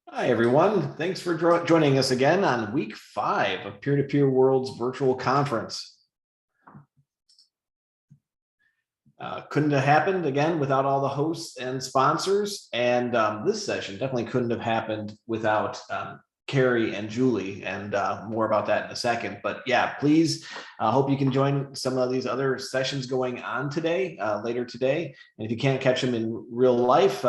Hi, everyone. Thanks for joining us again on week 5 of Peer-to-Peer World's virtual conference. Couldn't have happened again without all the hosts and sponsors. And this session definitely couldn't have happened without Carrie and Julie, and more about that in a second. But yeah, please, hope you can join some of these other sessions going on today, later today. And if you can't catch them in real life,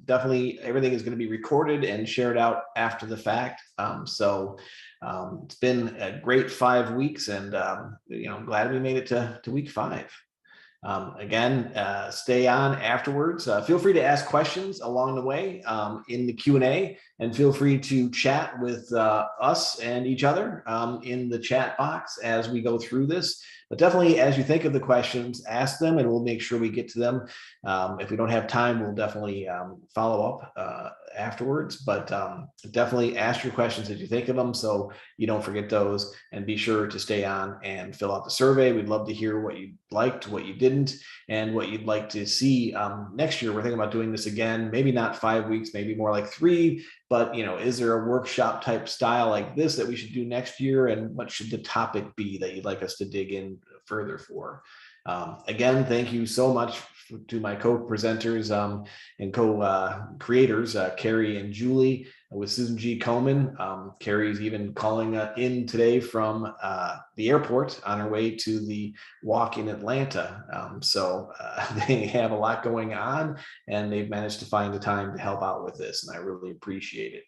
definitely everything is going to be recorded and shared out after the fact. It's been a great 5 weeks, and I'm glad we made it to week 5. Again, stay on afterwards. Feel free to ask questions along the way in the Q&A, and feel free to chat with us and each other in the chat box as we go through this. But definitely, as you think of the questions, ask them, and we'll make sure we get to them. If we don't have time, we'll definitely follow up afterwards. But definitely ask your questions as you think of them, so you don't forget those. And be sure to stay on and fill out the survey. We'd love to hear what you liked, what you didn't, and what you'd like to see next year. We're thinking about doing this again, maybe not 5 weeks, maybe more like 3. But is there a workshop type style like this that we should do next year? And what should the topic be that you'd like us to dig in further for? Again, thank you so much to my co-presenters and co-creators, Carrie and Julie, with Susan G. Komen. Carrie's even calling in today from the airport on her way to the walk in Atlanta. They have a lot going on, and they've managed to find the time to help out with this, and I really appreciate it.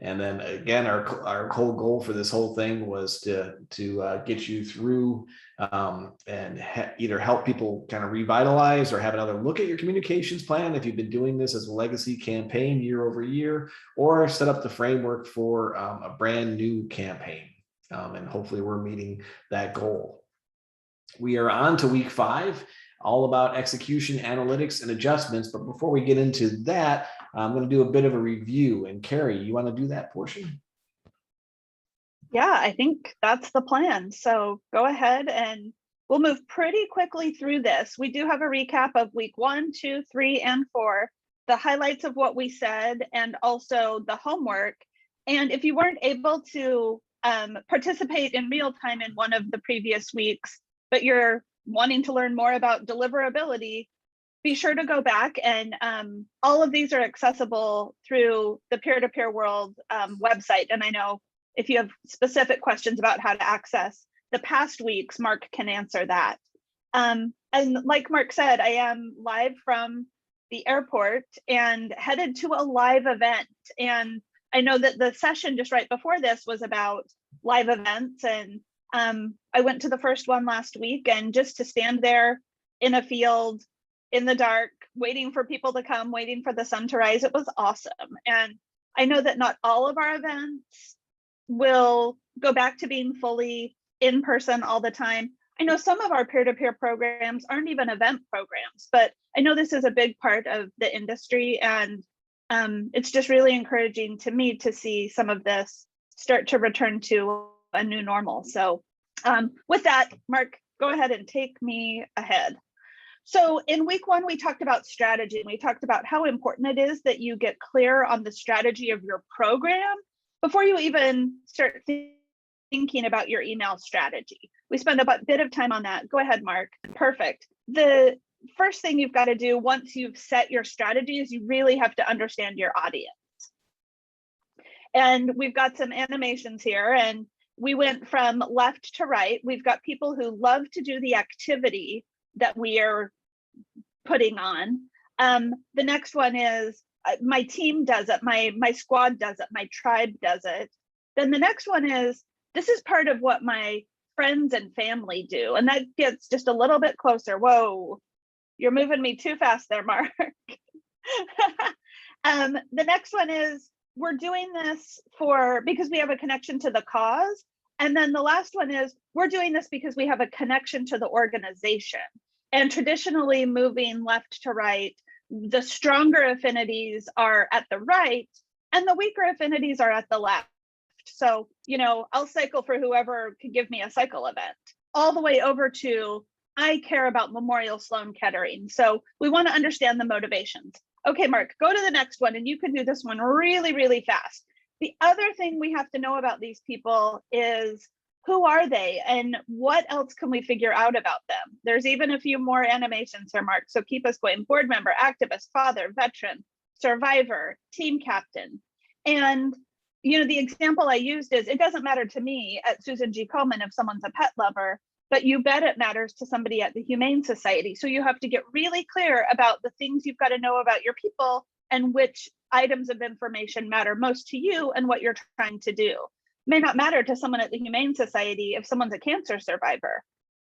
And then again, our whole goal for this whole thing was to get you through and either help people kind of revitalize or have another look at your communications plan if you've been doing this as a legacy campaign year over year, or set up the framework for a brand new campaign. And hopefully we're meeting that goal. We are on to week 5, all about execution, analytics, and adjustments. But before we get into that, I'm going to do a bit of a review. And Carrie, you want to do that portion? Yeah, I think that's the plan. So go ahead, and we'll move pretty quickly through this. We do have a recap of week 1, 2, 3, and 4, the highlights of what we said, and also the homework. And if you weren't able to participate in real time in one of the previous weeks, but you're wanting to learn more about deliverability, be sure to go back, and all of these are accessible through the Peer-to-Peer World website. And I know if you have specific questions about how to access the past weeks, Mark can answer that. And like Mark said, I am live from the airport and headed to a live event. And I know that the session just right before this was about live events, and I went to the first one last week, and just to stand there in a field in the dark, waiting for people to come, waiting for the sun to rise, it was awesome. And I know that not all of our events will go back to being fully in person all the time. I know some of our peer-to-peer programs aren't even event programs, but I know this is a big part of the industry, and it's just really encouraging to me to see some of this start to return to a new normal. So with that, Mark, go ahead and take me ahead. So in week 1, we talked about strategy, and we talked about how important it is that you get clear on the strategy of your program before you even start thinking about your email strategy. We spend a bit of time on that. Go ahead, Mark. Perfect. The first thing you've got to do once you've set your strategy is you really have to understand your audience. And we've got some animations here, and we went from left to right. We've got people who love to do the activity that we are putting on. The next one is my team does it, my squad does it, my tribe does it. Then the next one is, this is part of what my friends and family do. And that gets just a little bit closer. Whoa, you're moving me too fast there, Mark. The next one is, we're doing this because we have a connection to the cause. And then the last one is, we're doing this because we have a connection to the organization. And traditionally, moving left to right, the stronger affinities are at the right and the weaker affinities are at the left. So, I'll cycle for whoever can give me a cycle event, all the way over to I care about Memorial Sloan Kettering. So we want to understand the motivations. Okay, Mark, go to the next one, and you can do this one really, really fast. The other thing we have to know about these people is who are they and what else can we figure out about them? There's even a few more animations here, Mark, so keep us going. Board member, activist, father, veteran, survivor, team captain. And the example I used is, it doesn't matter to me at Susan G. Komen if someone's a pet lover, but you bet it matters to somebody at the Humane Society. So you have to get really clear about the things you've got to know about your people and which items of information matter most to you and what you're trying to do. May not matter to someone at the Humane Society if someone's a cancer survivor.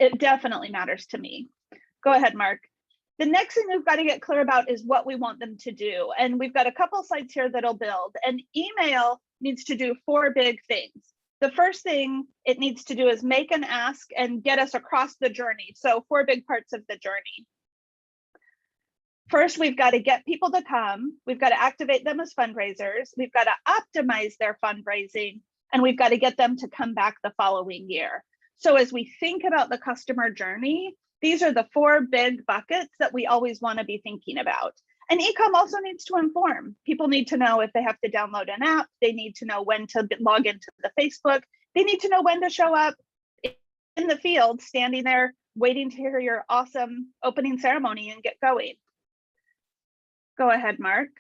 It definitely matters to me. Go ahead, Mark. The next thing we've got to get clear about is what we want them to do. And we've got a couple slides here that'll build. An email needs to do 4 big things. The first thing it needs to do is make an ask and get us across the journey. So 4 big parts of the journey. First, we've got to get people to come. We've got to activate them as fundraisers. We've got to optimize their fundraising, and we've got to get them to come back the following year. So as we think about the customer journey, these are the 4 big buckets that we always want to be thinking about. And e-com also needs to inform. People need to know if they have to download an app. They need to know when to log into the Facebook. They need to know when to show up in the field, standing there, waiting to hear your awesome opening ceremony and get going. Go ahead, Mark.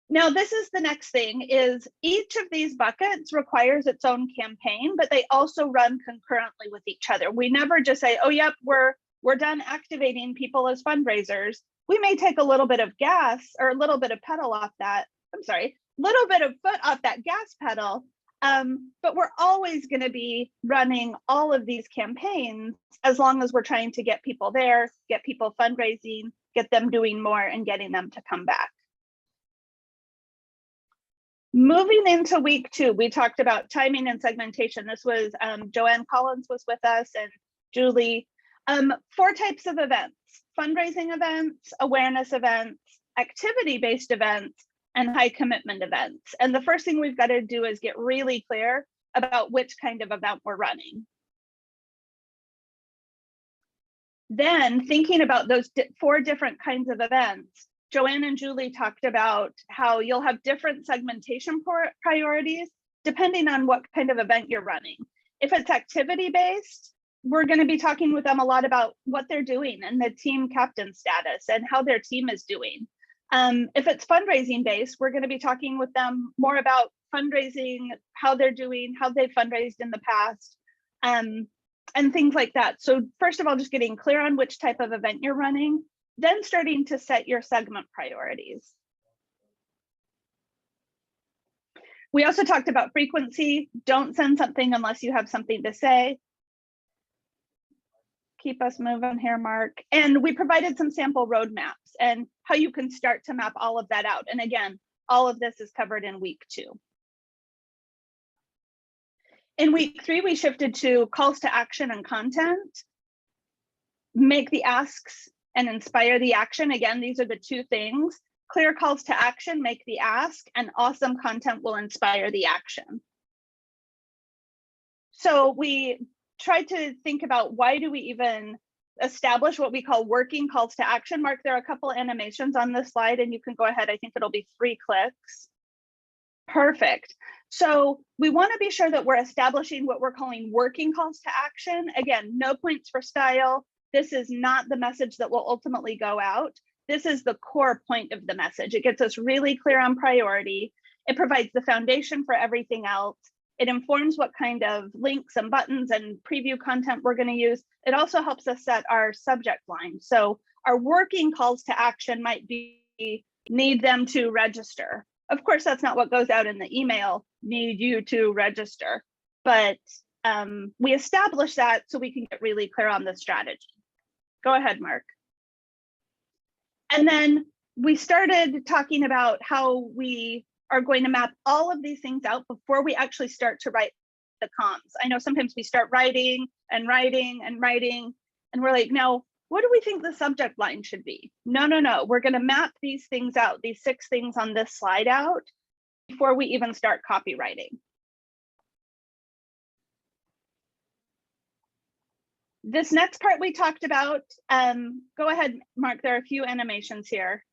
Now, this is the next thing, is each of these buckets requires its own campaign, but they also run concurrently with each other. We never just say, oh, yep, we're done activating people as fundraisers. We may take a little bit of gas or a little bit of pedal off that, little bit of foot off that gas pedal, but we're always going to be running all of these campaigns as long as we're trying to get people there, get people fundraising, get them doing more and getting them to come back. Moving into week 2, we talked about timing and segmentation. This was Joanne Collins was with us and Julie. 4 types of events: fundraising events, awareness events, activity-based events, and high commitment events. And the first thing we've got to do is get really clear about which kind of event we're running. Then thinking about those 4 different kinds of events, Joanne and Julie talked about how you'll have different segmentation priorities depending on what kind of event you're running. If it's activity-based, we're going to be talking with them a lot about what they're doing and the team captain status and how their team is doing. If it's fundraising based, we're going to be talking with them more about fundraising, how they're doing, how they've fundraised in the past, and things like that. So first of all, just getting clear on which type of event you're running, then starting to set your segment priorities. We also talked about frequency. Don't send something unless you have something to say. Keep us moving here, Mark. And we provided some sample roadmaps and how you can start to map all of that out. And again, all of this is covered in week 2. In week 3, we shifted to calls to action and content. Make the asks and inspire the action. Again, these are the 2 things. Clear calls to action, make the ask, and awesome content will inspire the action. So we tried to think about, why do we even establish what we call working calls to action? Mark, there are a couple animations on this slide, and you can go ahead. I think it'll be 3 clicks. Perfect. So we want to be sure that we're establishing what we're calling working calls to action. Again, no points for style. This is not the message that will ultimately go out. This is the core point of the message. It gets us really clear on priority. It provides the foundation for everything else. It informs what kind of links and buttons and preview content we're going to use. It also helps us set our subject line. So our working calls to action might be, need them to register. Of course, that's not what goes out in the email, need you to register. But we establish that so we can get really clear on the strategy. Go ahead, Mark. And then we started talking about how we are going to map all of these things out before we actually start to write the comms. I know sometimes we start writing and writing and writing, and we're like, now, what do we think the subject line should be? No. We're going to map these things out, these 6 things on this slide out before we even start copywriting. This next part we talked about, go ahead, Mark, there are a few animations here.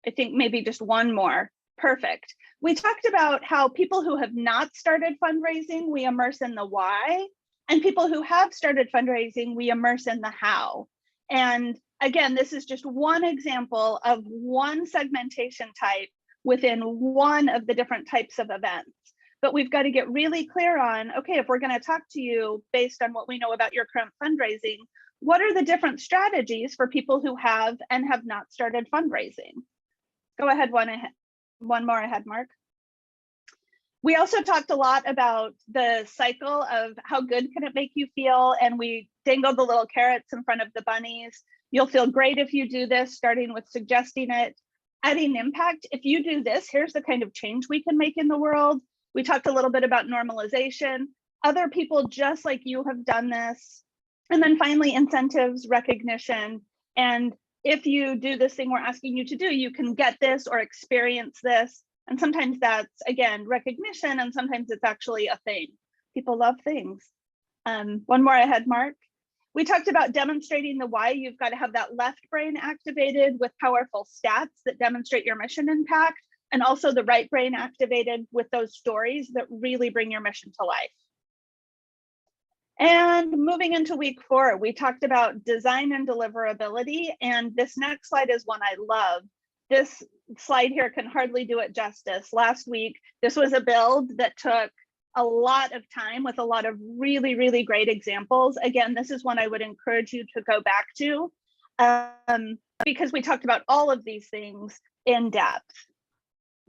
I think maybe just one more. Perfect. We talked about how people who have not started fundraising, we immerse in the why, and people who have started fundraising, we immerse in the how. And again, this is just one example of one segmentation type within one of the different types of events. But we've got to get really clear on, okay, if we're going to talk to you based on what we know about your current fundraising, what are the different strategies for people who have and have not started fundraising? Go ahead, one more ahead, Mark. We also talked a lot about the cycle of how good can it make you feel, and we dangled the little carrots in front of the bunnies. You'll feel great if you do this, starting with suggesting it. Adding impact, if you do this, here's the kind of change we can make in the world. We talked a little bit about normalization. Other people just like you have done this. And then finally, incentives, recognition. And if you do this thing we're asking you to do, you can get this or experience this. And sometimes that's, again, recognition, and sometimes it's actually a thing. People love things. One more ahead, Mark. We talked about demonstrating the why. You've got to have that left brain activated with powerful stats that demonstrate your mission impact, and also the right brain activated with those stories that really bring your mission to life. And moving into week 4, we talked about design and deliverability. And this next slide is one I love. This slide here can hardly do it justice. Last week, this was a build that took a lot of time with a lot of really, really great examples. Again, this is one I would encourage you to go back to because we talked about all of these things in depth.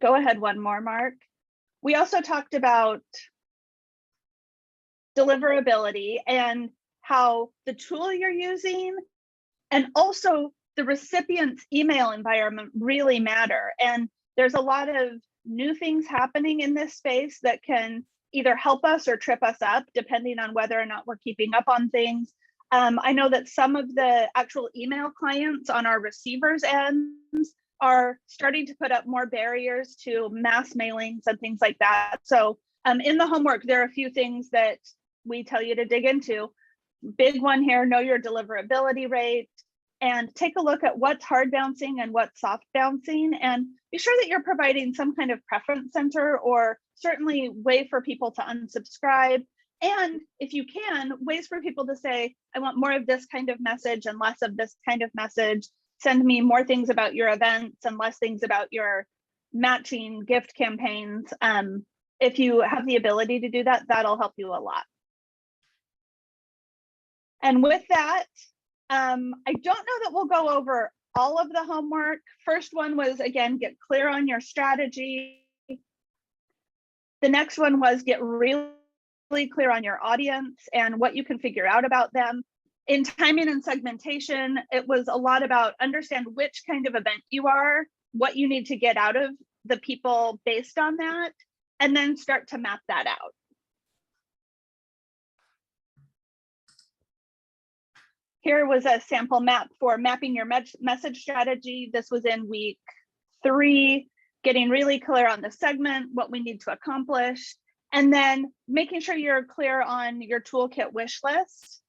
Go ahead, one more, Mark. We also talked about deliverability and how the tool you're using and also the recipient's email environment really matter. And there's a lot of new things happening in this space that can either help us or trip us up, depending on whether or not we're keeping up on things. I know that some of the actual email clients on our receivers' ends are starting to put up more barriers to mass mailings and things like that. So in the homework, there are a few things that we tell you to dig into. Big one here, know your deliverability rate, and take a look at what's hard bouncing and what's soft bouncing, and be sure that you're providing some kind of preference center or certainly way for people to unsubscribe. And if you can, ways for people to say, I want more of this kind of message and less of this kind of message. Send me more things about your events and less things about your matching gift campaigns. If you have the ability to do that, that'll help you a lot. And with that, I don't know that we'll go over all of the homework. First one was, again, get clear on your strategy. The next one was get really clear on your audience and what you can figure out about them. In timing and segmentation, it was a lot about understand which kind of event you are, what you need to get out of the people based on that, and then start to map that out. Here was a sample map for mapping your message strategy. This was in week 3, getting really clear on the segment, what we need to accomplish, and then making sure you're clear on your toolkit wish list.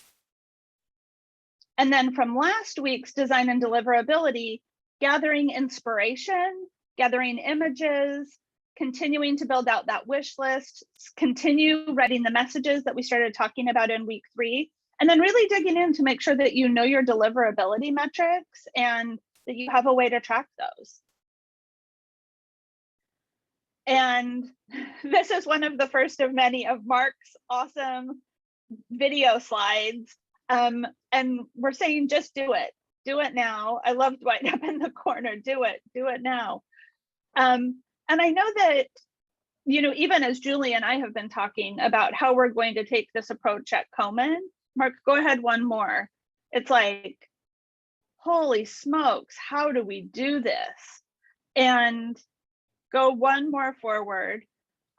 And then from last week's design and deliverability, gathering inspiration, gathering images, continuing to build out that wish list, continue writing the messages that we started talking about in week 3, and then really digging in to make sure that you know your deliverability metrics and that you have a way to track those. And this is one of the first of many of Mark's awesome video slides. And we're saying, just do it now. I loved Dwight up in the corner, do it now. And I know that, you know, even as Julie and I have been talking about how we're going to take this approach at Komen, Mark, go ahead, one more. It's like, holy smokes, how do we do this? And go one more forward.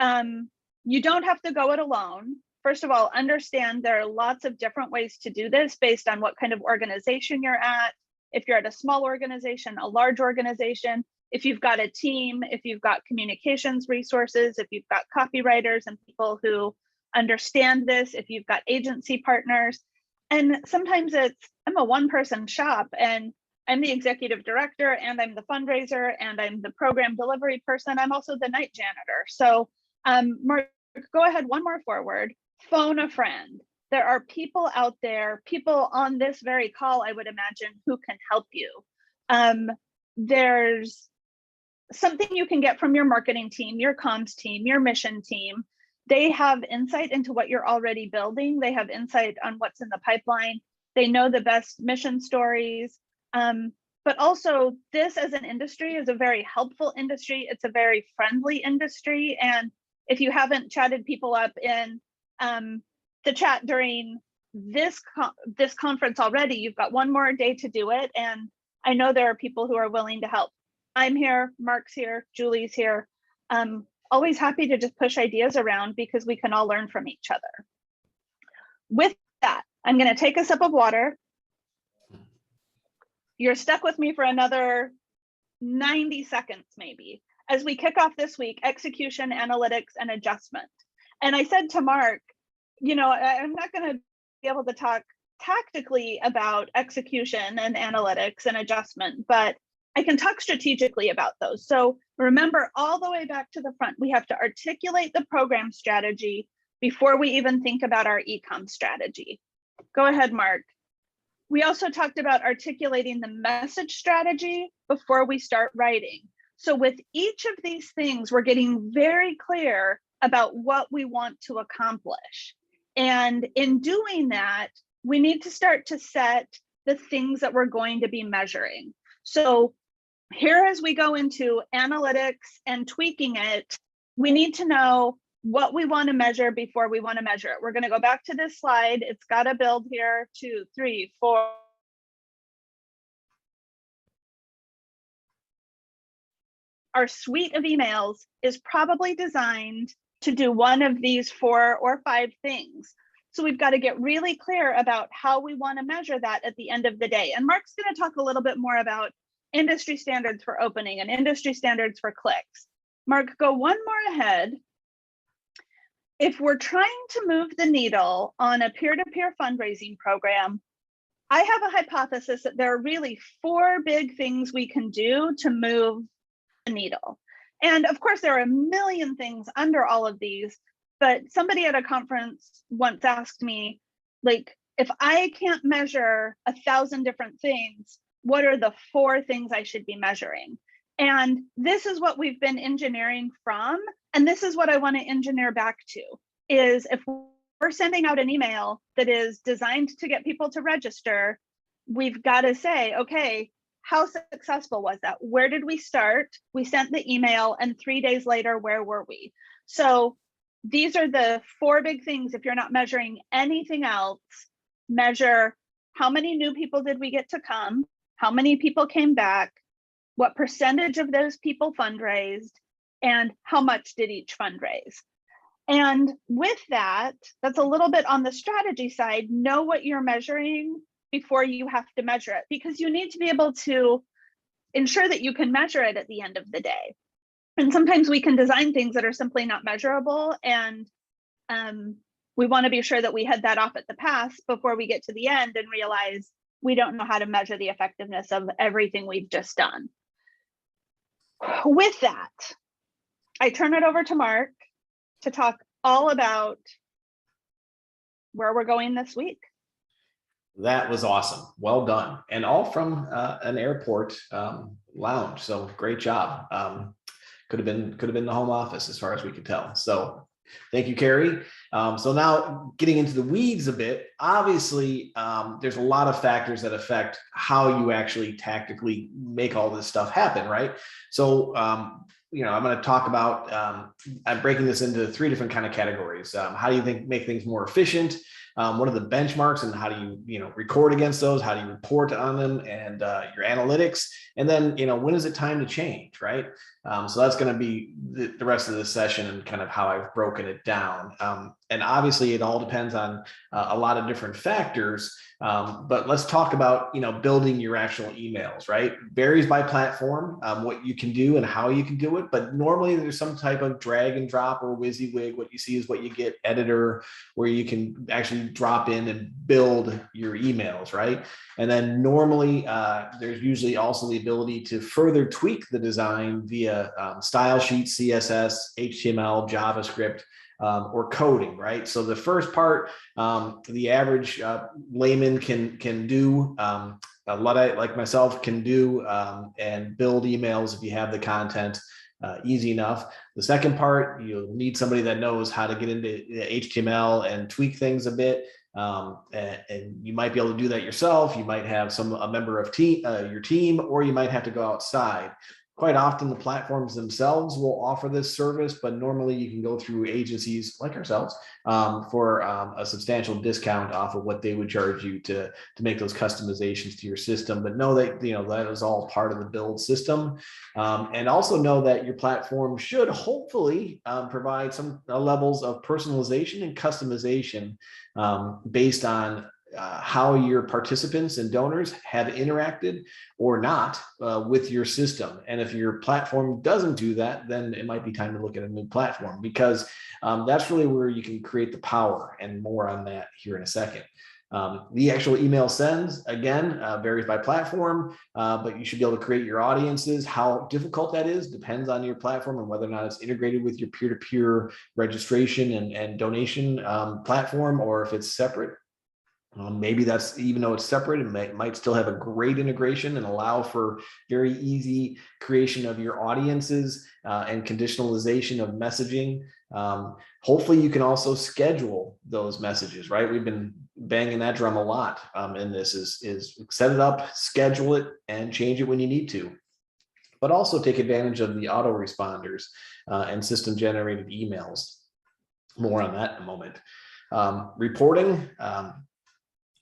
You don't have to go it alone. First of all, understand there are lots of different ways to do this based on what kind of organization you're at. If you're at a small organization, a large organization, if you've got a team, if you've got communications resources, if you've got copywriters and people who understand this, if you've got agency partners. And sometimes it's, I'm a one-person shop and I'm the executive director, and I'm the fundraiser, and I'm the program delivery person. I'm also the night janitor. So Mark, go ahead, one more forward. Phone a friend. There are people out there, people on this very call, I would imagine, who can help you. There's something you can get from your marketing team, your comms team, your mission team. They have insight into what you're already building. They have insight on what's in the pipeline. They know the best mission stories. But also, this as an industry is a very helpful industry. It's a very friendly industry. And if you haven't chatted people up in the chat during this conference already, you've got one more day to do it. And I know there are people who are willing to help. I'm here, Mark's here, Julie's here. Always happy to just push ideas around because we can all learn from each other. With that, I'm going to take a sip of water. You're stuck with me for another 90 seconds, maybe, as we kick off this week, execution, analytics, and adjustment. And I said to Mark, you know, I'm not going to be able to talk tactically about execution and analytics and adjustment, but I can talk strategically about those. So remember, all the way back to the front, we have to articulate the program strategy before we even think about our e-com strategy. Go ahead, Mark. We also talked about articulating the message strategy before we start writing. So with each of these things, we're getting very clear about what we want to accomplish. And in doing that, we need to start to set the things that we're going to be measuring. So here, as we go into analytics and tweaking it, we need to know what we want to measure before we want to measure it. We're going to go back to this slide. It's got to build here, 2, 3, 4. Our suite of emails is probably designed to do one of these 4 or 5 things. So we've got to get really clear about how we want to measure that at the end of the day. And Mark's going to talk a little bit more about industry standards for opening and industry standards for clicks. Mark, go one more ahead. If we're trying to move the needle on a peer-to-peer fundraising program, I have a hypothesis that there are really 4 big things we can do to move the needle. And of course, there are a million things under all of these, but somebody at a conference once asked me, like, if I can't measure 1,000 different things, what are the 4 things I should be measuring? And this is what we've been engineering from. And this is what I want to engineer back to, is if we're sending out an email that is designed to get people to register, we've got to say, okay, how successful was that? Where did we start? We sent the email, and 3 days later, where were we? So these are the 4 big things. If you're not measuring anything else, measure how many new people did we get to come? How many people came back? What percentage of those people fundraised? And how much did each fundraise? And with that, that's a little bit on the strategy side. Know what you're measuring before you have to measure it, because you need to be able to ensure that you can measure it at the end of the day. And sometimes we can design things that are simply not measurable. And we want to be sure that we head that off at the pass before we get to the end and realize we don't know how to measure the effectiveness of everything we've just done. With that, I turn it over to Mark to talk all about where we're going this week. That was awesome. Well done. And all from an airport lounge. So great job. Could have been the home office as far as we could tell. So thank you, Carrie. So now getting into the weeds a bit, obviously, there's a lot of factors that affect how you actually tactically make all this stuff happen, right? So, I'm going to talk about, I'm breaking this into 3 different kind of categories. How do you make things more efficient? What are the benchmarks, and how do you record against those? How do you report on them, and your analytics? And then, when is it time to change, right? So that's going to be the rest of the session and kind of how I've broken it down. And obviously it all depends on a lot of different factors. But let's talk about, building your actual emails, right? Varies by platform, what you can do and how you can do it. But normally there's some type of drag and drop or WYSIWYG. What you see is what you get editor, where you can actually drop in and build your emails, right? And then normally there's usually also the ability to further tweak the design via style sheets, CSS, HTML, JavaScript, or coding, right? So the first part, the average layman can do, a Luddite like myself can do, and build emails if you have the content. Easy enough. The second part, you'll need somebody that knows how to get into HTML and tweak things a bit. And you might be able to do that yourself. You might have a member of your team, or you might have to go outside. Quite often the platforms themselves will offer this service, but normally you can go through agencies like ourselves for a substantial discount off of what they would charge you to make those customizations to your system. But know that that is all part of the build system, and also know that your platform should hopefully provide some levels of personalization and customization based on how your participants and donors have interacted or not with your system. And if your platform doesn't do that, then it might be time to look at a new platform, because that's really where you can create the power, and more on that here in a second. The actual email sends, again, varies by platform, but you should be able to create your audiences. How difficult that is depends on your platform and whether or not it's integrated with your peer-to-peer registration and donation platform, or if it's separate. Maybe that's, even though it's separate, it might still have a great integration and allow for very easy creation of your audiences and conditionalization of messaging. Hopefully you can also schedule those messages, right? We've been banging that drum a lot in this is set it up, schedule it, and change it when you need to. But also take advantage of the autoresponders and system generated emails. More on that in a moment. Reporting.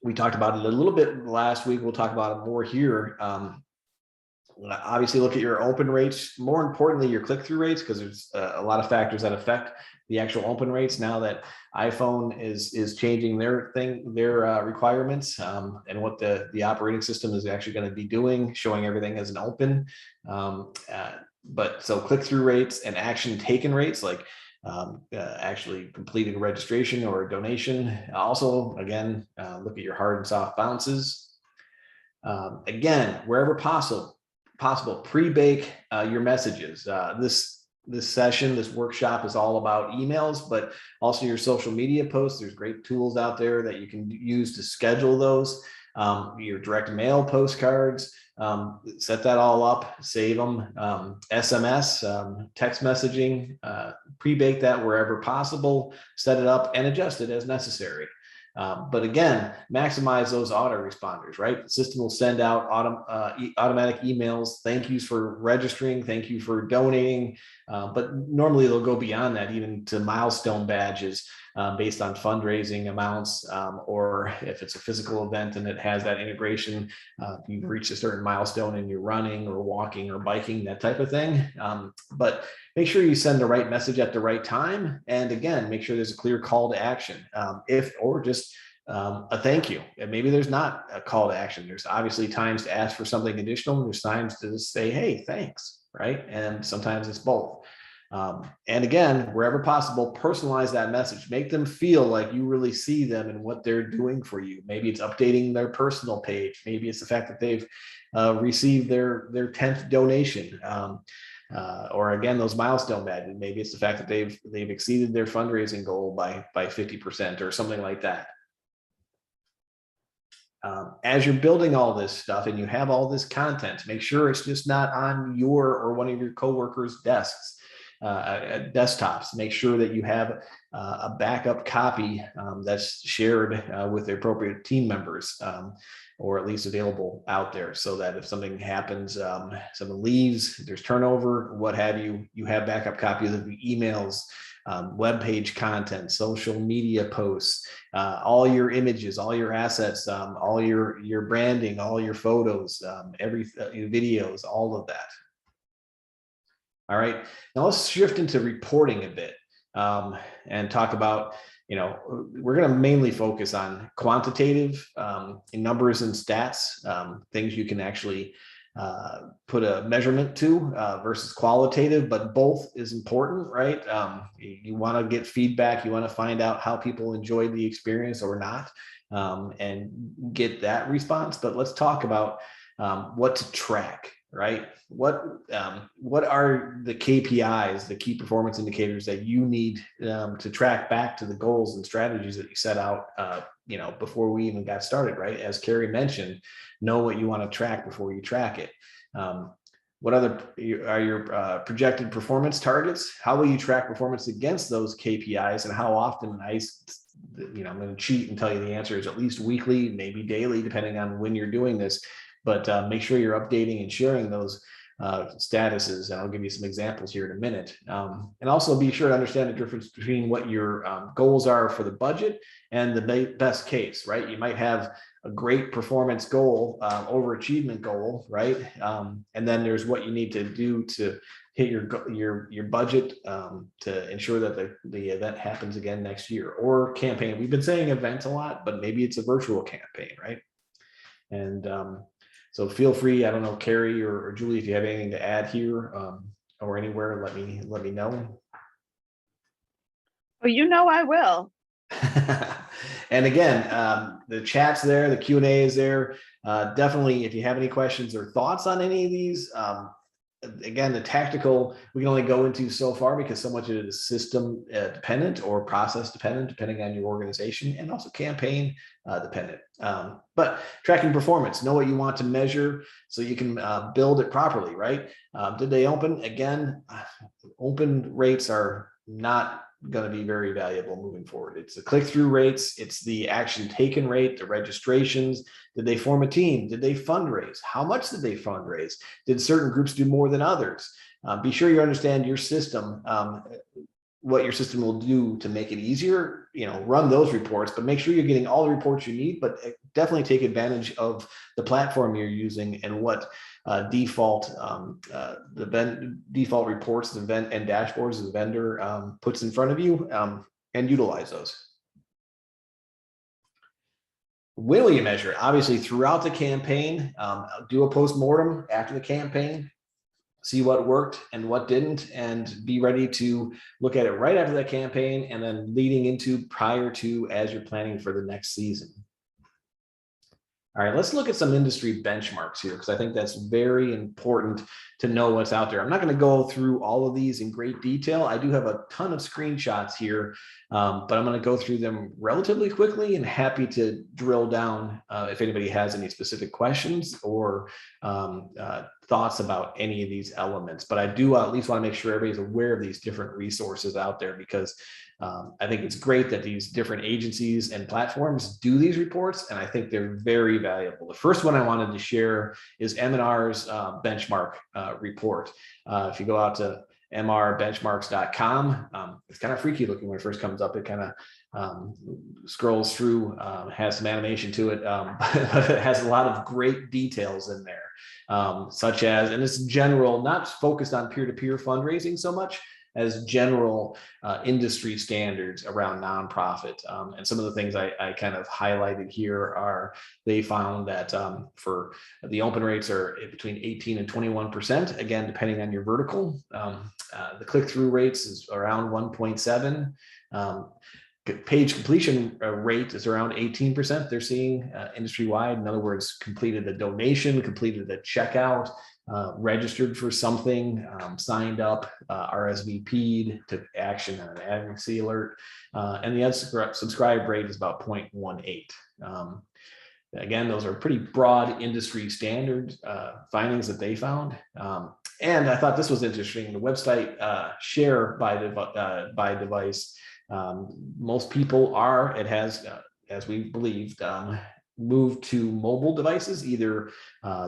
We talked about it a little bit last week. We'll talk about it more here. Obviously, look at your open rates. More importantly, your click-through rates, because there's a lot of factors that affect the actual open rates now that iPhone is changing their requirements and what the operating system is actually going to be doing, showing everything as an open. But so click-through rates and action taken rates, like actually completing registration or donation. Also, again, look at your hard and soft bounces. Again, wherever possible, pre-bake your messages. This session, this workshop is all about emails, but also your social media posts. There's great tools out there that you can use to schedule those. Your direct mail postcards, set that all up, save them, SMS, text messaging, pre-bake that wherever possible, set it up and adjust it as necessary. But again, maximize those autoresponders, right? The system will send out automatic emails, thank yous for registering, thank you for donating, but normally they'll go beyond that, even to milestone badges based on fundraising amounts, or if it's a physical event and it has that integration, you've reached a certain milestone and you're running or walking or biking, that type of thing. But make sure you send the right message at the right time. And again, make sure there's a clear call to action, or just a thank you. And maybe there's not a call to action. There's obviously times to ask for something additional. And there's times to just say, hey, thanks, right? And sometimes it's both. And again, wherever possible, personalize that message. Make them feel like you really see them and what they're doing for you. Maybe it's updating their personal page. Maybe it's the fact that they've received their 10th donation. Or again, those milestone badges. Maybe it's the fact that they've exceeded their fundraising goal by 50% or something like that. As you're building all this stuff and you have all this content, make sure it's just not on your or one of your coworkers' desks, desktops. Make sure that you have a backup copy that's shared with the appropriate team members, or at least available out there, so that if something happens, someone leaves, there's turnover, what have you, you have backup copies of the emails, web page content, social media posts, all your images, all your assets, all your branding, all your photos, every videos, all of that. All right, now let's shift into reporting a bit and talk about, we're going to mainly focus on quantitative numbers and stats, things you can actually put a measurement to versus qualitative, but both is important, right? You want to get feedback, you want to find out how people enjoyed the experience or not, and get that response. But let's talk about what to track, right? What are the KPIs, the key performance indicators that you need to track back to the goals and strategies that you set out, before we even got started, right? As Carrie mentioned, know what you want to track before you track it. What are your projected performance targets? How will you track performance against those KPIs, and how often? I'm going to cheat and tell you the answer is at least weekly, maybe daily, depending on when you're doing this. But make sure you're updating and sharing those statuses. And I'll give you some examples here in a minute. And also be sure to understand the difference between what your goals are for the budget and the best case, right? You might have a great performance goal, overachievement goal, right? And then there's what you need to do to hit your budget to ensure that the event happens again next year, or campaign. We've been saying event a lot, but maybe it's a virtual campaign, right? And so feel free, I don't know, Carrie or Julie, if you have anything to add here or anywhere, let me know. Well, I will. And again, the chat's there, the Q&A is there. Definitely, if you have any questions or thoughts on any of these, again, the tactical, we can only go into so far because so much of it is system dependent or process dependent, depending on your organization, and also campaign dependent. But tracking performance, know what you want to measure so you can build it properly, right? Did they open? Again, open rates are not going to be very valuable moving forward. It's the click-through rates, it's the action taken rate, the registrations. Did they form a team? Did they fundraise? How much did they fundraise? Did certain groups do more than others? Be sure you understand your system, what your system will do to make it easier. Run those reports, but make sure you're getting all the reports you need, but definitely take advantage of the platform you're using and what default default reports and dashboards the vendor puts in front of you, and utilize those. When will you measure it? Obviously, throughout the campaign, do a postmortem after the campaign, see what worked and what didn't, and be ready to look at it right after that campaign and then leading into prior to as you're planning for the next season. All right, let's look at some industry benchmarks here, because I think that's very important to know what's out there. I'm not going to go through all of these in great detail. I do have a ton of screenshots here, but I'm going to go through them relatively quickly, and happy to drill down if anybody has any specific questions or thoughts about any of these elements. But I do at least want to make sure everybody's aware of these different resources out there, because I think it's great that these different agencies and platforms do these reports, and I think they're very valuable. The first one I wanted to share is M&R's benchmark report. If you go out to mrbenchmarks.com, it's kind of freaky looking when it first comes up. It kind of scrolls through, has some animation to it, but it has a lot of great details in there, such as, and it's general, not focused on peer-to-peer fundraising so much as general industry standards around nonprofit. And some of the things I kind of highlighted here are, they found that for the open rates are between 18 and 21%, again, depending on your vertical. The click-through rates is around 1.7. Page completion rate is around 18%. They're seeing industry-wide. In other words, completed a donation, completed a checkout, registered for something, signed up, RSVP'd, took action on an advocacy alert, and the unsubscribe rate is about 0.18. Again, those are pretty broad industry standard findings that they found. And I thought this was interesting. The website share by device, most people it has, as we believed, moved to mobile devices, either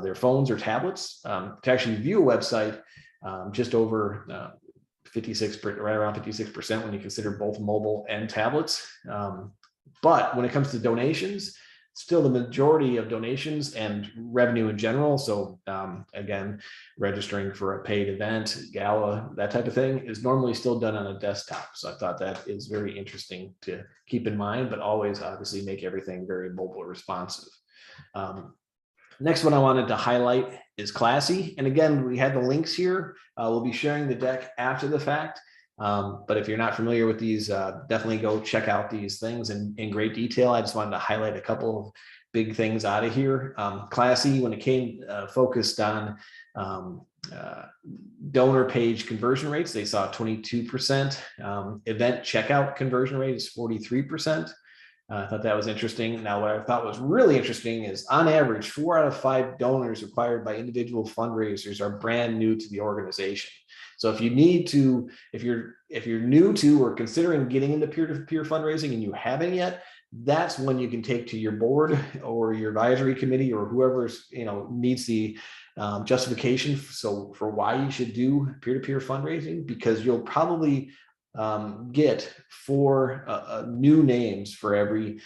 their phones or tablets, to actually view a website. Just over 56%, right around 56% when you consider both mobile and tablets. But when it comes to donations, still the majority of donations and revenue in general. So again, registering for a paid event, gala, that type of thing is normally still done on a desktop. So I thought that is very interesting to keep in mind, but always obviously make everything very mobile responsive. Next one I wanted to highlight is Classy. And again, we had the links here. We'll be sharing the deck after the fact. But if you're not familiar with these, definitely go check out these things in great detail. I just wanted to highlight a couple of big things out of here. Classy, when it came focused on donor page conversion rates, they saw 22%. Event checkout conversion rate is 43%. I thought that was interesting. Now, what I thought was really interesting is on average, 4 out of 5 donors acquired by individual fundraisers are brand new to the organization. So if you need to, if you're new to or considering getting into peer-to-peer fundraising and you haven't yet, that's when you can take to your board or your advisory committee or whoever's, needs the justification. So for why you should do peer-to-peer fundraising, because you'll probably get 4 new names for every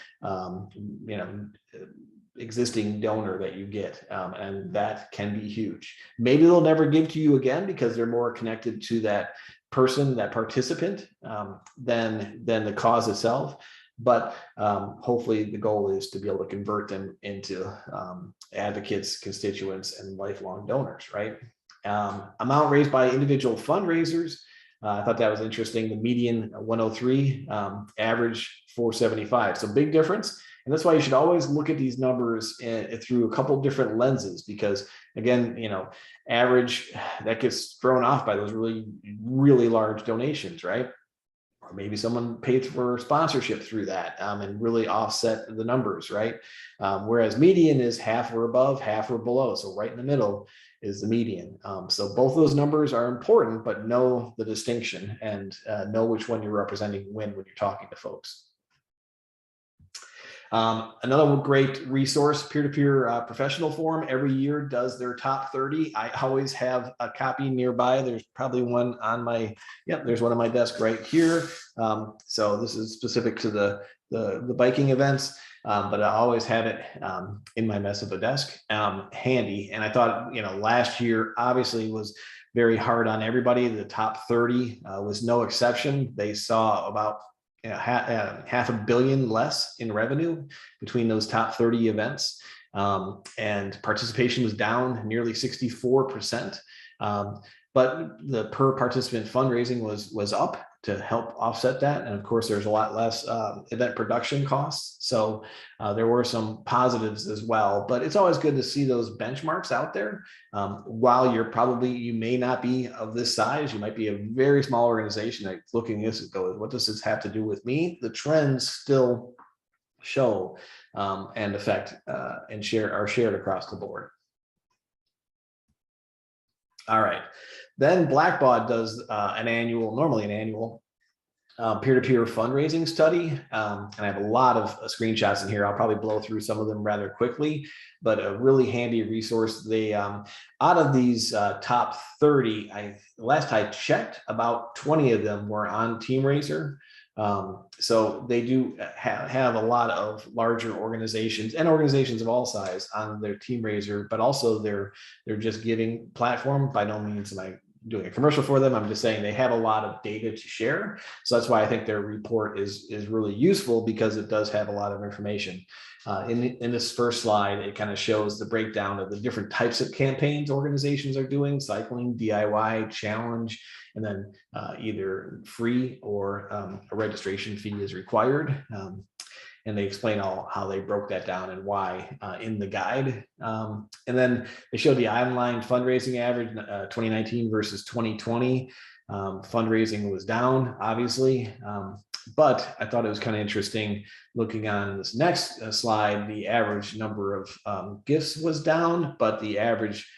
existing donor that you get, and that can be huge. Maybe they'll never give to you again because they're more connected to that person, that participant, than the cause itself. But hopefully the goal is to be able to convert them into advocates, constituents, and lifelong donors, right? Amount raised by individual fundraisers. I thought that was interesting. The median 103, average 475. So big difference. And that's why you should always look at these numbers through a couple different lenses, because again, average, that gets thrown off by those really, really large donations, right? Or maybe someone paid for sponsorship through that and really offset the numbers, right? Whereas median is half or above, half or below. So right in the middle is the median. So both those numbers are important, but know the distinction and know which one you're representing when you're talking to folks. Another great resource, peer-to-peer professional forum, every year does their top 30. I always have a copy nearby. There's probably one on my, there's one on my desk right here. So this is specific to the biking events, but I always have it in my mess of a desk handy. And I thought, last year obviously was very hard on everybody. The top 30 was no exception. They saw about $500 million less in revenue between those top 30 events, and participation was down nearly 64%. But the per participant fundraising was up to help offset that, and of course there's a lot less event production costs. So there were some positives as well, but it's always good to see those benchmarks out there. While you may not be of this size, you might be a very small organization that's looking at this and goes, what does this have to do with me? The trends still show and affect and are shared across the board. All right, then Blackbaud does normally an annual peer-to-peer fundraising study. And I have a lot of screenshots in here. I'll probably blow through some of them rather quickly, but a really handy resource. They, out of these top 30, last I checked, about 20 of them were on TeamRaiser. So they do have a lot of larger organizations and organizations of all size on their TeamRaiser, but also their just giving platform. By no means am I doing a commercial for them. I'm just saying they have a lot of data to share. So that's why I think their report is really useful, because it does have a lot of information. In this first slide, it kind of shows the breakdown of the different types of campaigns organizations are doing: cycling, DIY, challenge, and then either free or a registration fee is required. And they explain how they broke that down and why in the guide. And then they showed the online fundraising average 2019 versus 2020. Fundraising was down, obviously, but I thought it was kind of interesting looking on this next slide. The average number of gifts was down, but the average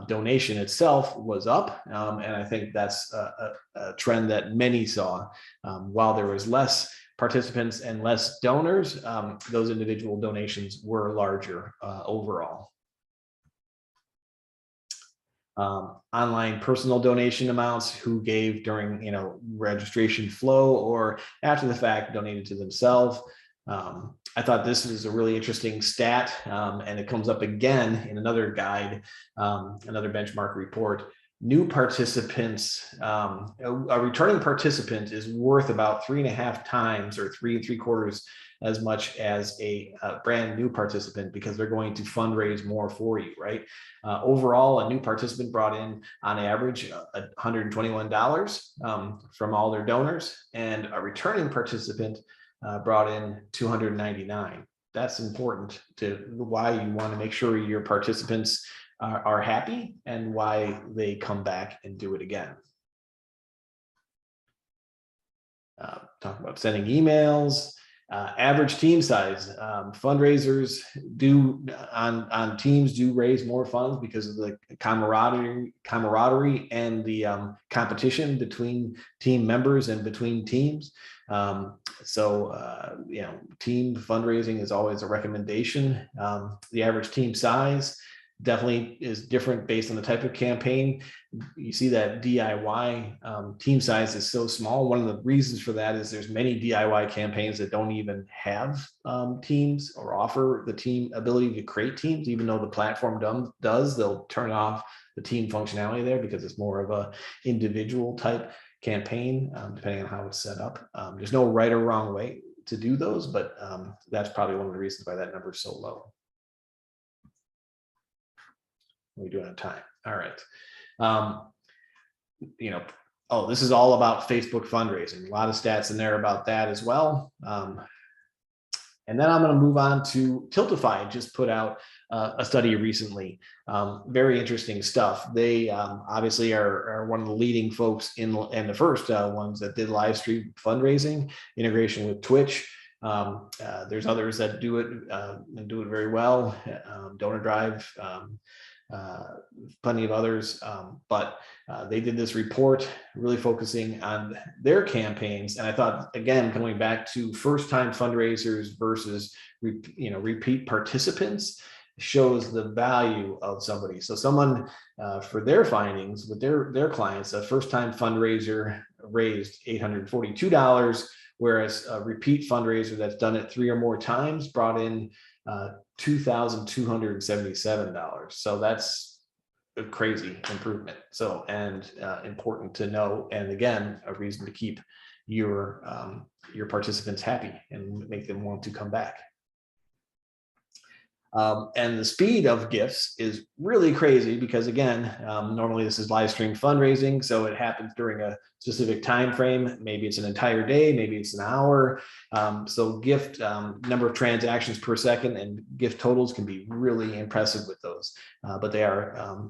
donation itself was up. And I think that's a trend that many saw. While there was less participants and less donors, those individual donations were larger overall. Online personal donation amounts, who gave during registration flow or after the fact donated to themselves. I thought this was a really interesting stat, and it comes up again in another guide, another benchmark report. New participants, a returning participant is worth about 3.5 times or 3.75 as much as a brand new participant, because they're going to fundraise more for you, right? Overall, a new participant brought in on average $121 from all their donors, and a returning participant brought in $299. That's important to why you want to make sure your participants are happy and why they come back and do it again. Talk about sending emails, average team size. Fundraisers do on teams do raise more funds because of the camaraderie and the competition between team members and between teams. Team fundraising is always a recommendation. The average team size definitely is different based on the type of campaign. You see that DIY team size is so small. One of the reasons for that is there's many DIY campaigns that don't even have teams or offer the team ability to create teams, even though the platform does. They'll turn off the team functionality there because it's more of a individual type campaign, depending on how it's set up. There's no right or wrong way to do those, but that's probably one of the reasons why that number is so low. We do it on time. All right. This is all about Facebook fundraising. A lot of stats in there about that as well. And then I'm going to move on to Tiltify. Just put out a study recently. Very interesting stuff. They obviously are one of the leading folks and the first ones that did live stream fundraising, integration with Twitch. There's others that do it and do it very well. Donor Drive. Plenty of others, but they did this report really focusing on their campaigns. And I thought, again, coming back to first-time fundraisers versus repeat participants shows the value of somebody. So someone for their findings with their clients, a first-time fundraiser raised $842, whereas a repeat fundraiser that's done it 3 or more times brought in $2,277. So that's a crazy improvement. So, and important to know. And again, a reason to keep your participants happy and make them want to come back. And the speed of gifts is really crazy because, again, normally this is live stream fundraising, so it happens during a specific time frame. Maybe it's an entire day, maybe it's an hour. So gift number of transactions per second and gift totals can be really impressive with those, but they are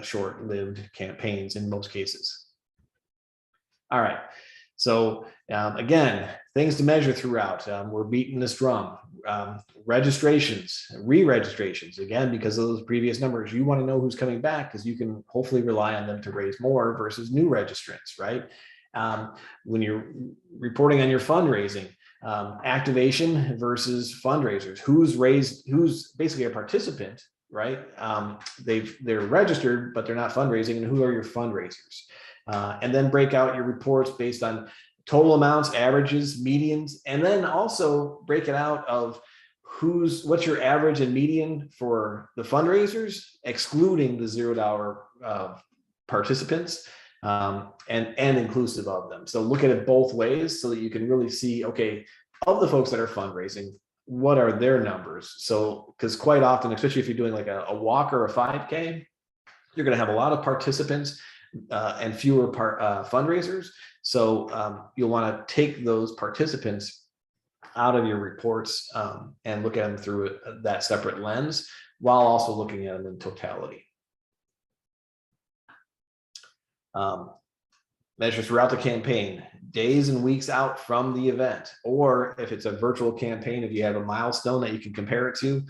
short-lived campaigns in most cases. All right. So again, things to measure throughout. We're beating this drum. Registrations, re-registrations, again, because of those previous numbers, you want to know who's coming back because you can hopefully rely on them to raise more versus new registrants, right? When you're reporting on your fundraising, activation versus fundraisers, who's basically a participant, right? They're registered, but they're not fundraising, and who are your fundraisers? And then break out your reports based on total amounts, averages, medians, and then also break it out of what's your average and median for the fundraisers, excluding the $0 participants, and inclusive of them. So look at it both ways so that you can really see, okay, of the folks that are fundraising, what are their numbers? So, because quite often, especially if you're doing like a walk or a 5K, you're going to have a lot of participants and fewer fundraisers. So you'll want to take those participants out of your reports and look at them through that separate lens while also looking at them in totality. Measure throughout the campaign, days and weeks out from the event, or if it's a virtual campaign, if you have a milestone that you can compare it to,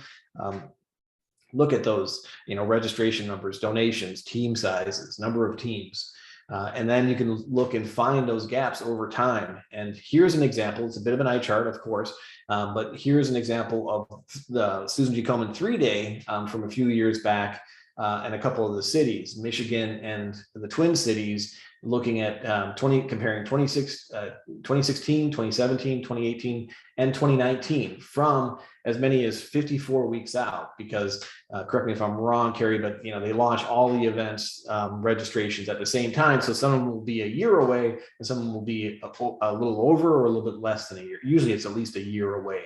look at those, registration numbers, donations, team sizes, number of teams. And then you can look and find those gaps over time. And here's an example. It's a bit of an eye chart, of course, but here's an example of the Susan G. Komen 3-day from a few years back. and a couple of the cities, Michigan and the Twin Cities, looking at comparing 2016, 2017, 2018, and 2019 from as many as 54 weeks out, because correct me if I'm wrong, Carrie, but they launch all the events registrations at the same time. So some of them will be a year away and some of them will be a little over or a little bit less than a year. Usually it's at least a year away.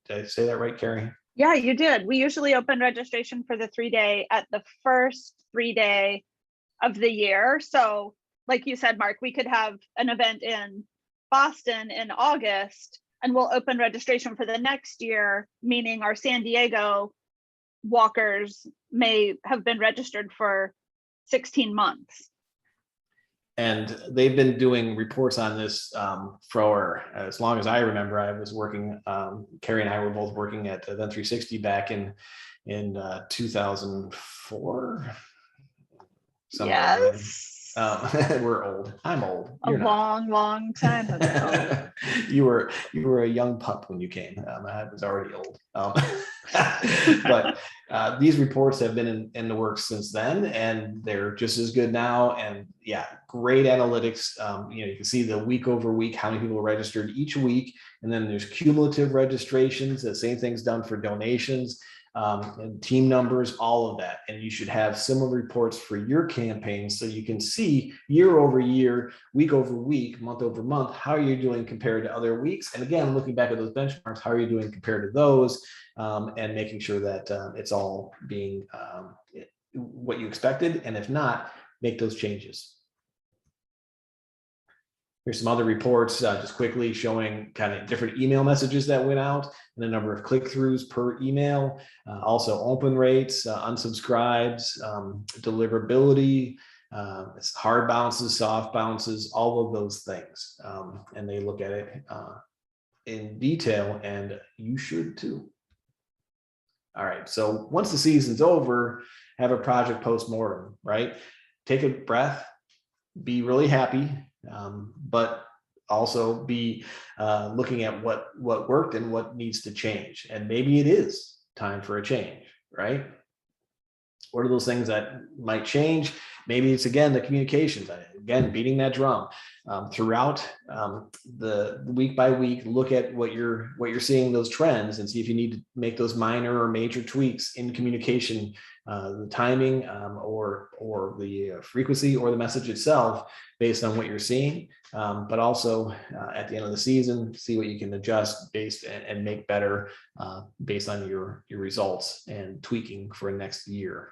Did I say that right, Carrie? Yeah, you did. We usually open registration for the 3-day at the first 3-day of the year. So like you said, Mark, we could have an event in Boston in August and we'll open registration for the next year, meaning our San Diego walkers may have been registered for 16 months. And they've been doing reports on this for as long as I remember. I was working, Carrie and I were both working at Event 360 back in 2004. Yes. We're old. I'm old. You're long time ago. you were a young pup when you came. I was already old. But these reports have been in the works since then, and they're just as good now. And yeah, great analytics. You can see the week over week how many people are registered each week, and then there's cumulative registrations. The same thing's done for donations. And team numbers, all of that. And you should have similar reports for your campaign so you can see year over year, week over week, month over month, how you're doing compared to other weeks. And again, looking back at those benchmarks, how are you doing compared to those, and making sure that it's all being what you expected. And if not, make those changes. Here's some other reports just quickly showing kind of different email messages that went out and the number of click-throughs per email, also open rates, unsubscribes, deliverability, hard bounces, soft bounces, all of those things. And they look at it in detail, and you should too. All right, so once the season's over, have a project postmortem, right? Take a breath, be really happy, but also be looking at what worked and what needs to change. And maybe it is time for a change, right? What are those things that might change? Maybe it's, again, the communications, again, beating that drum throughout the week by week. Look at what you're seeing, those trends, and see if you need to make those minor or major tweaks in communication, the timing or the frequency or the message itself based on what you're seeing. But also at the end of the season, see what you can adjust based and make better based on your results and tweaking for next year.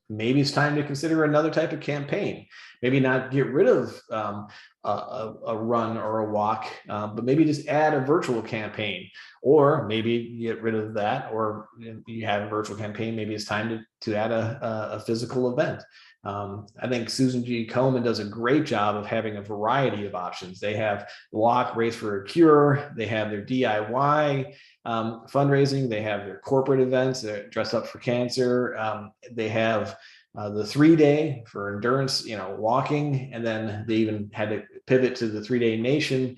Maybe it's time to consider another type of campaign. Maybe not get rid of a run or a walk, but maybe just add a virtual campaign, or maybe get rid of that, or you have a virtual campaign. Maybe it's time to add a physical event. I think Susan G. Komen does a great job of having a variety of options. They have Walk, Race for a Cure. They have their DIY fundraising. They have their corporate events, they're Dress Up for Cancer. They have the 3-day for endurance, walking. And then they even had to pivot to the 3-day nation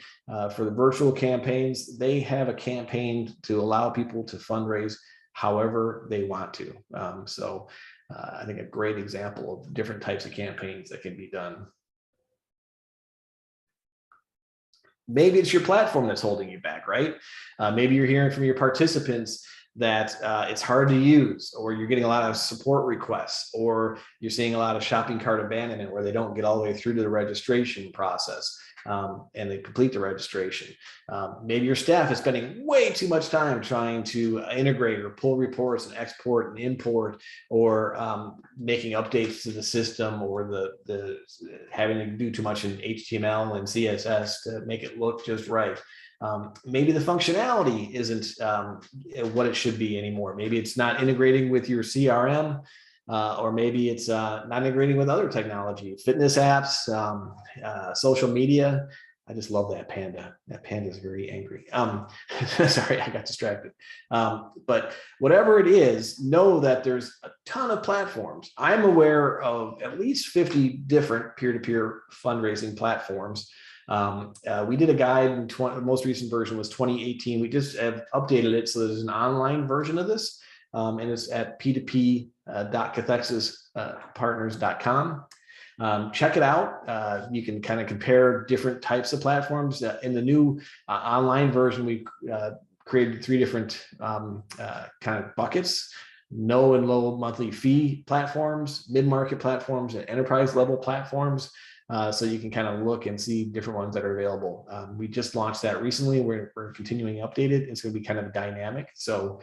for the virtual campaigns. They have a campaign to allow people to fundraise however they want to. So I think a great example of different types of campaigns that can be done. Maybe it's your platform that's holding you back, right? Maybe you're hearing from your participants that it's hard to use, or you're getting a lot of support requests, or you're seeing a lot of shopping cart abandonment where they don't get all the way through to the registration process and they complete the registration. Maybe your staff is spending way too much time trying to integrate or pull reports and export and import, or making updates to the system, or the having to do too much in HTML and CSS to make it look just right. Maybe the functionality isn't what it should be anymore. Maybe it's not integrating with your CRM, or maybe it's not integrating with other technology, fitness apps, social media. I just love that panda. That panda is very angry. Sorry, I got distracted. But whatever it is, know that there's a ton of platforms. I'm aware of at least 50 different peer-to-peer fundraising platforms. We did a guide in the most recent version was 2018. We just have updated it so there's an online version of this. and it's at p2p.cathexispartners.com. Check it out. You can kind of compare different types of platforms. In the new online version, we created 3 different kind of buckets: no and low monthly fee platforms, mid-market platforms, and enterprise level platforms. So you can kind of look and see different ones that are available. We just launched that recently. We're continuing to update it. It's going to be kind of dynamic. So,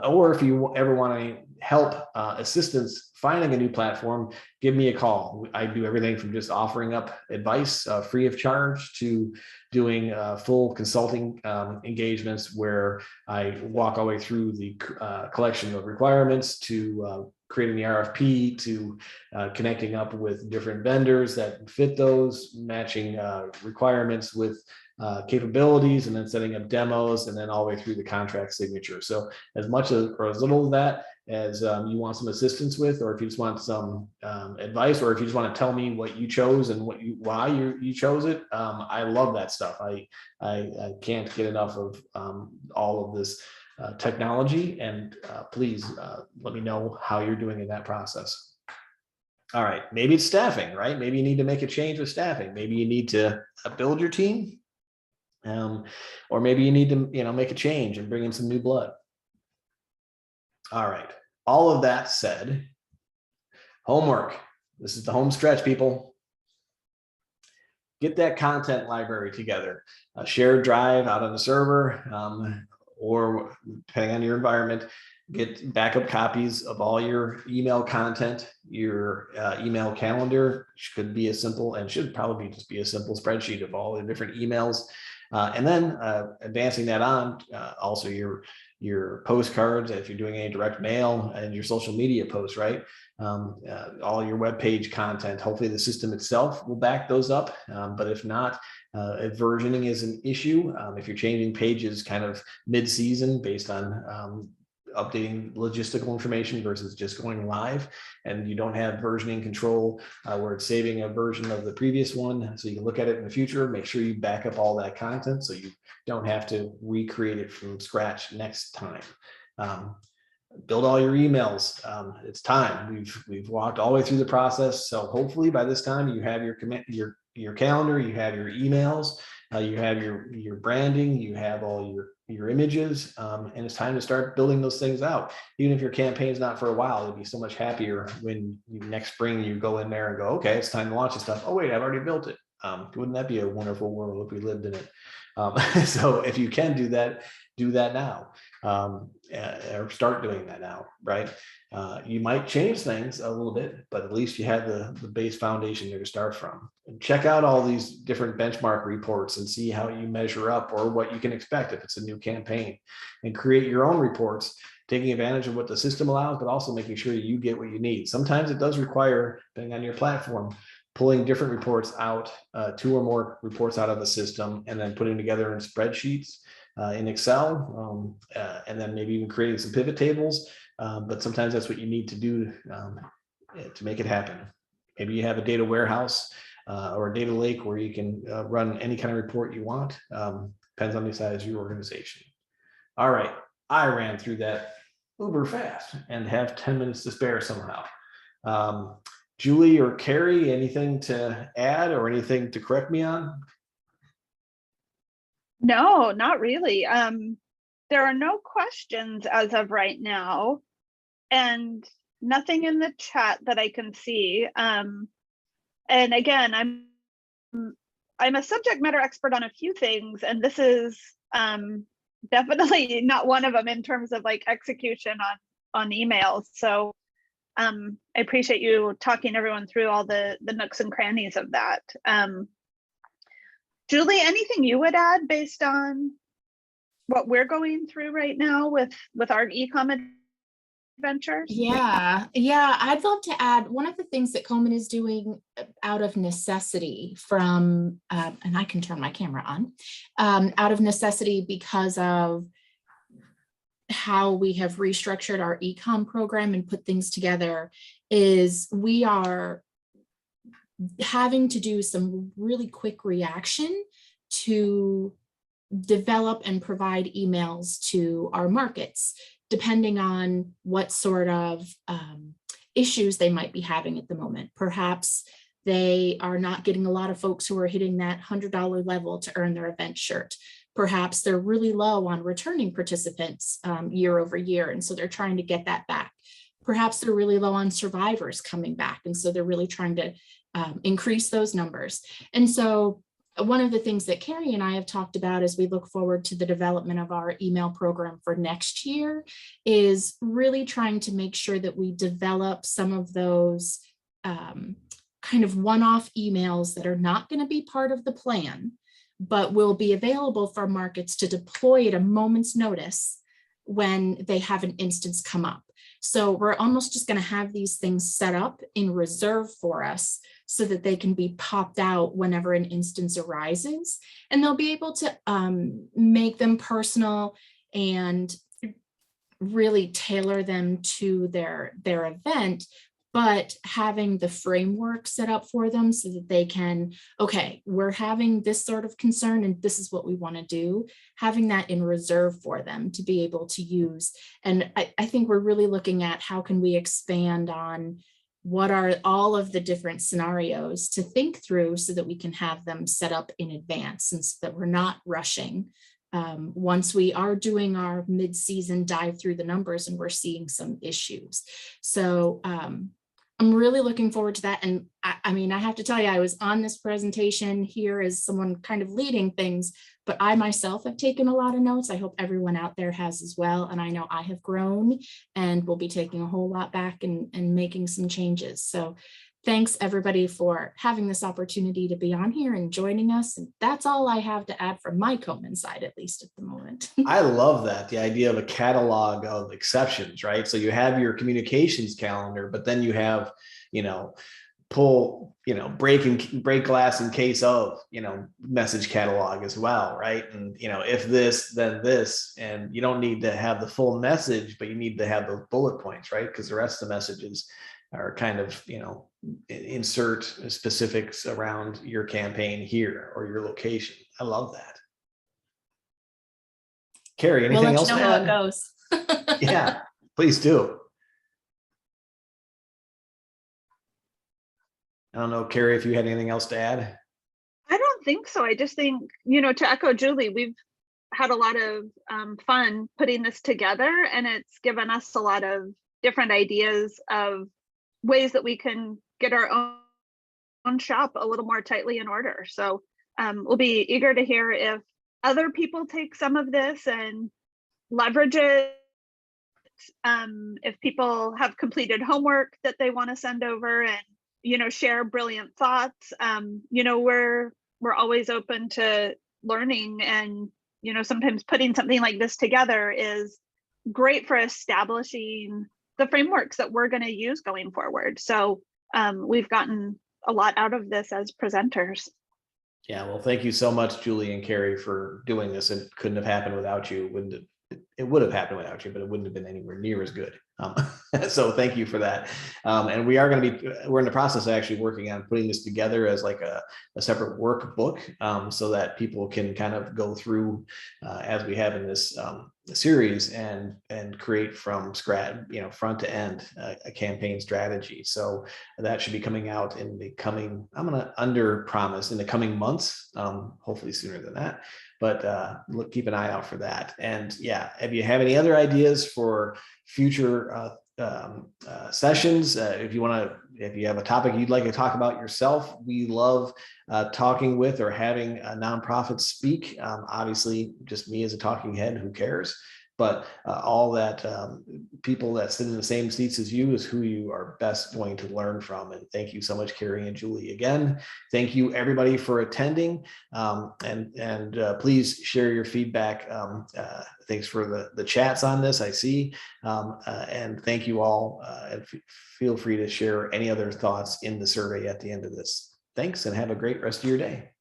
or if you ever want to help assistance finding a new platform, give me a call. I do everything from just offering up advice free of charge to doing full consulting engagements where I walk all the way through the collection of requirements to creating the RFP to connecting up with different vendors that fit those, matching requirements with capabilities, and then setting up demos, and then all the way through the contract signature. So as much as, or as little of that as you want some assistance with, or if you just want some advice, or if you just want to tell me what you chose and why you chose it, I love that stuff. I can't get enough of all of this technology, and please let me know how you're doing in that process. All right, maybe it's staffing, right? Maybe you need to make a change with staffing. Maybe you need to build your team, or maybe you need to make a change and bring in some new blood. All right, all of that said, homework. This is the home stretch, people. Get that content library together, a shared drive out on the server, or depending on your environment, get backup copies of all your email content. Your email calendar could be as simple, and should probably just be a simple spreadsheet of all the different emails. And then advancing that on, also your postcards, if you're doing any direct mail, and your social media posts, right? All your web page content. Hopefully the system itself will back those up. But if not, if versioning is an issue, if you're changing pages kind of mid-season based on updating logistical information versus just going live, and you don't have versioning control where it's saving a version of the previous one so you can look at it in the future, make sure you back up all that content so you don't have to recreate it from scratch next time. Build all your emails. It's time. We've walked all the way through the process, so hopefully by this time you have your calendar, you have your emails, you have your branding, you have all your images, and it's time to start building those things out. Even if your campaign's not for a while, you'll be so much happier when next spring you go in there and go, okay, it's time to launch this stuff. Oh wait, I've already built it. Wouldn't that be a wonderful world if we lived in it? So if you can do that now, or start doing that now, right? You might change things a little bit, but at least you have the base foundation there to start from. And check out all these different benchmark reports and see how you measure up, or what you can expect if it's a new campaign, and create your own reports, taking advantage of what the system allows, but also making sure you get what you need. Sometimes it does require, depending on your platform, pulling different reports out, 2 or more reports out of the system, and then putting together in spreadsheets in Excel, and then maybe even creating some pivot tables. But sometimes that's what you need to do to make it happen. Maybe you have a data warehouse or a data lake where you can run any kind of report you want. Depends on the size of your organization. All right, I ran through that uber fast and have 10 minutes to spare somehow. Julie or Carrie, anything to add or anything to correct me on? No, not really. There are no questions as of right now, and nothing in the chat that I can see. And again, I'm a subject matter expert on a few things, and this is definitely not one of them in terms of like execution on emails. So I appreciate you talking everyone through all the nooks and crannies of that. Julie, anything you would add based on what we're going through right now with our e-com adventures? Yeah, I'd love to add one of the things that Komen is doing out of necessity from, and I can turn my camera on, out of necessity because of how we have restructured our e-com program and put things together, is we are having to do some really quick reaction to develop and provide emails to our markets depending on what sort of issues they might be having at the moment. Perhaps they are not getting a lot of folks who are hitting that $100 level to earn their event shirt. Perhaps they're really low on returning participants year over year, and so they're trying to get that back. Perhaps they're really low on survivors coming back, and so they're really trying to increase those numbers. And so one of the things that Carrie and I have talked about as we look forward to the development of our email program for next year is really trying to make sure that we develop some of those kind of one-off emails that are not going to be part of the plan, but will be available for markets to deploy at a moment's notice when they have an instance come up. So we're almost just going to have these things set up in reserve for us so that they can be popped out whenever an instance arises, and they'll be able to make them personal and really tailor them to their event, but having the framework set up for them so that they can, okay, we're having this sort of concern and this is what we want to do, having that in reserve for them to be able to use. And I think we're really looking at how can we expand on what are all of the different scenarios to think through so that we can have them set up in advance and so that we're not rushing once we are doing our mid-season dive through the numbers and we're seeing some issues. So I'm really looking forward to that. And I mean, I have to tell you, I was on this presentation here as someone kind of leading things, but I myself have taken a lot of notes. I hope everyone out there has as well. And I know I have grown and will be taking a whole lot back and making some changes. So thanks everybody for having this opportunity to be on here and joining us. And that's all I have to add from my Komen side, at least at the moment. I love that, the idea of a catalog of exceptions, right? So you have your communications calendar, but then you have, break glass in case of, message catalog as well, right? And, if this, then this, and you don't need to have the full message, but you need to have those bullet points, right? Because the rest of the messages are kind of, insert specifics around your campaign here or your location. I love that. Carrie, anything else? We'll let you know how it goes. Yeah, please do. I don't know, Carrie, if you had anything else to add. I don't think so. I just think, to echo Julie, we've had a lot of fun putting this together, and it's given us a lot of different ideas of ways that we can get our own shop a little more tightly in order. So we'll be eager to hear if other people take some of this and leverage it. If people have completed homework that they want to send over and share brilliant thoughts, we're always open to learning, and sometimes putting something like this together is great for establishing the frameworks that we're going to use going forward. So we've gotten a lot out of this as presenters. Yeah, well, thank you so much, Julie and Carrie, for doing this. It couldn't have happened without you. It would have happened without you, but it wouldn't have been anywhere near as good. So thank you for that. And we're in the process of actually working on putting this together as like a separate workbook, so that people can kind of go through as we have in this series and create from scratch, front to end, a campaign strategy. So that should be coming out in the coming, I'm going to under promise, in the coming months, hopefully sooner than that. But keep an eye out for that. And yeah, if you have any other ideas for future sessions, if you have a topic you'd like to talk about yourself, we love talking with or having nonprofits speak. Obviously, just me as a talking head, who cares? But all that people that sit in the same seats as you is who you are best going to learn from. And thank you so much, Carrie and Julie. Again, thank you everybody for attending, and please share your feedback. Thanks for the chats on this, I see, and thank you all. And feel free to share any other thoughts in the survey at the end of this. Thanks, and have a great rest of your day.